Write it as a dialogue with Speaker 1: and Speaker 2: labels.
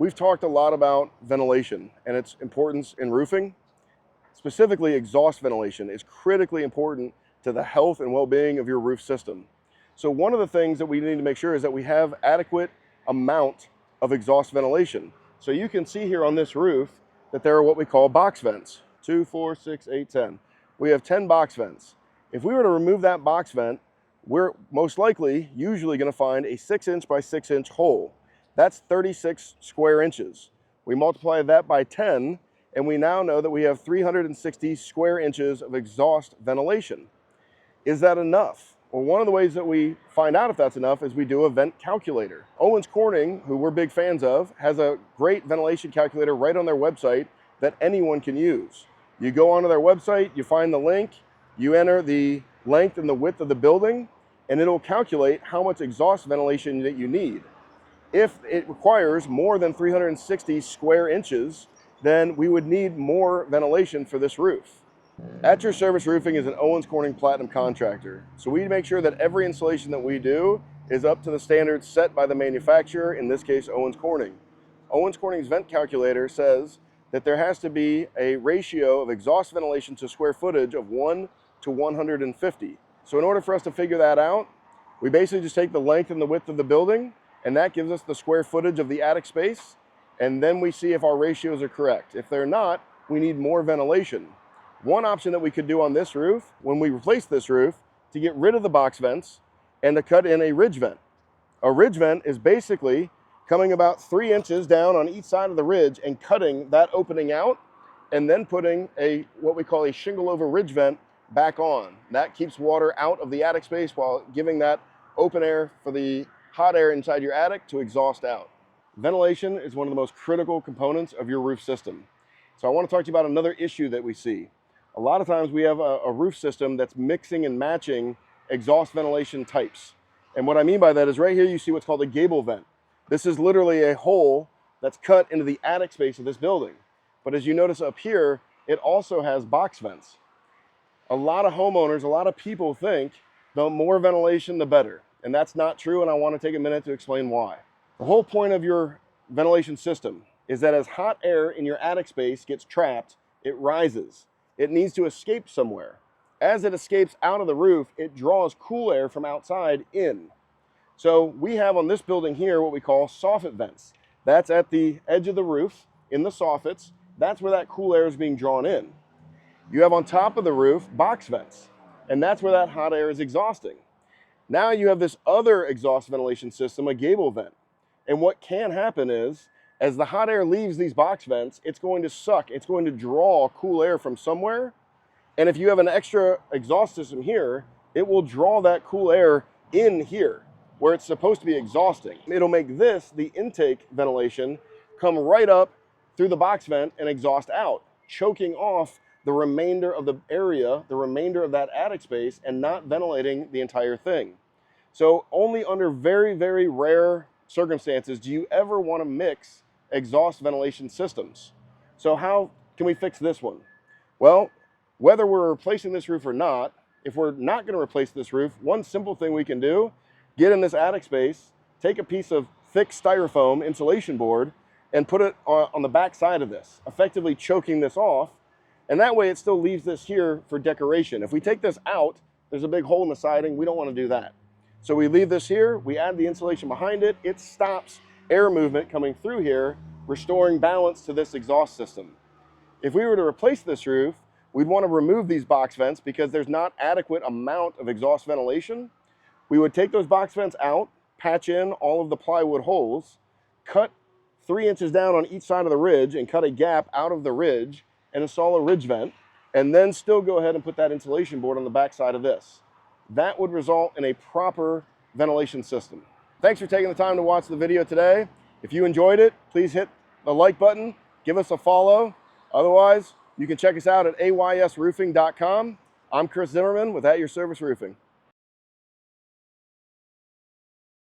Speaker 1: We've talked a lot about ventilation and its importance in roofing. Specifically, exhaust ventilation is critically important to the health and well-being of your roof system. So one of the things that we need to make sure is that we have adequate amount of exhaust ventilation. So you can see here on this roof that there are what we call box vents. 2, 4, 6, 8, 10. We have 10 box vents. If we were to remove that box vent, we're most likely usually going to find a 6-inch by 6-inch hole. That's 36 square inches. We multiply that by 10, and we now know that we have 360 square inches of exhaust ventilation. Is that enough? Well, one of the ways that we find out if that's enough is we do a vent calculator. Owens Corning, who we're big fans of, has a great ventilation calculator right on their website that anyone can use. You go onto their website, you find the link, you enter the length and the width of the building, and it'll calculate how much exhaust ventilation that you need. If it requires more than 360 square inches, then we would need more ventilation for this roof. At Your Service Roofing is an Owens Corning Platinum contractor, so we make sure that every installation that we do is up to the standards set by the manufacturer, in this case Owens Corning. Owens Corning's vent calculator says that there has to be a ratio of exhaust ventilation to square footage of 1 to 150. So in order for us to figure that out, we basically just take the length and the width of the building, and that gives us the square footage of the attic space, and then we see if our ratios are correct. If they're not, we need more ventilation. One option that we could do on this roof, when we replace this roof, to get rid of the box vents and to cut in a ridge vent. A ridge vent is basically coming about 3 inches down on each side of the ridge and cutting that opening out, and then putting what we call a shingle over ridge vent back on. That keeps water out of the attic space while giving that open air for the hot air inside your attic to exhaust out. Ventilation is one of the most critical components of your roof system. So I want to talk to you about another issue that we see. A lot of times we have a roof system that's mixing and matching exhaust ventilation types. And what I mean by that is right here you see what's called a gable vent. This is literally a hole that's cut into the attic space of this building. But as you notice up here, it also has box vents. A lot of homeowners, a lot of people think the more ventilation, the better. And that's not true, and I want to take a minute to explain why. The whole point of your ventilation system is that as hot air in your attic space gets trapped, it rises. It needs to escape somewhere. As it escapes out of the roof, it draws cool air from outside in. So we have on this building here what we call soffit vents. That's at the edge of the roof, in the soffits. That's where that cool air is being drawn in. You have on top of the roof box vents, and that's where that hot air is exhausting. Now you have this other exhaust ventilation system, a gable vent. And what can happen is, as the hot air leaves these box vents, it's going to suck, it's going to draw cool air from somewhere. And if you have an extra exhaust system here, it will draw that cool air in here, where it's supposed to be exhausting. It'll make this, the intake ventilation, come right up through the box vent and exhaust out, choking off the remainder of the area, the remainder of that attic space, and not ventilating the entire thing. So only under very, very rare circumstances do you ever want to mix exhaust ventilation systems. So how can we fix this one? Well, whether we're replacing this roof or not, if we're not going to replace this roof, one simple thing we can do, get in this attic space, take a piece of thick styrofoam insulation board and put it on the back side of this, effectively choking this off. And that way it still leaves this here for decoration. If we take this out, there's a big hole in the siding. We don't want to do that. So we leave this here, we add the insulation behind it, it stops air movement coming through here, restoring balance to this exhaust system. If we were to replace this roof, we'd want to remove these box vents because there's not adequate amount of exhaust ventilation. We would take those box vents out, patch in all of the plywood holes, cut 3 inches down on each side of the ridge and cut a gap out of the ridge and install a ridge vent, and then still go ahead and put that insulation board on the back side of this. That would result in a proper ventilation system. Thanks for taking the time to watch the video today. If you enjoyed it, please hit the like button, give us a follow. Otherwise, you can check us out at aysroofing.com. I'm Chris Zimmerman with At Your Service Roofing.